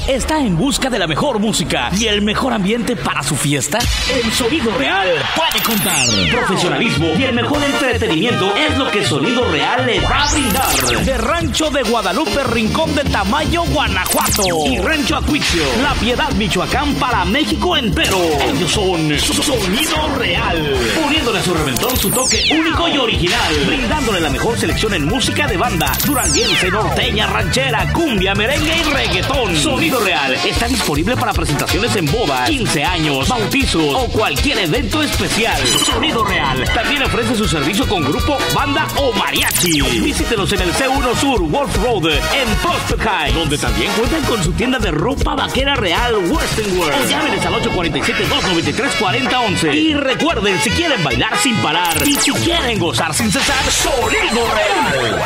¿Está en busca de la mejor música y el mejor ambiente para su fiesta? El Sonido Real puede contar. Profesionalismo y el mejor entretenimiento es lo que Sonido Real le va a brindar. De Rancho de Guadalupe, Rincón de Tamayo, Guanajuato, y Rancho Acuicio, La Piedad, Michoacán, para México entero. Ellos son Sonido Real, poniéndole a su reventón su toque único y original, brindándole la mejor selección en música de banda, duranguense, norteña, ranchera, cumbia, merengue y reggaetón. Sonido Real está disponible para presentaciones en bodas, 15 años, bautizos o cualquier evento especial. Sonido Real también ofrece su servicio con grupo, banda o mariachi. Visítenos en el C1 Sur, Wolf Road, en Prospect High, donde también cuentan con su tienda de ropa vaquera real, Western World. O llámenes al 847-293-4011. Y recuerden, si quieren bailar sin parar y si quieren gozar sin cesar, Sonido Real.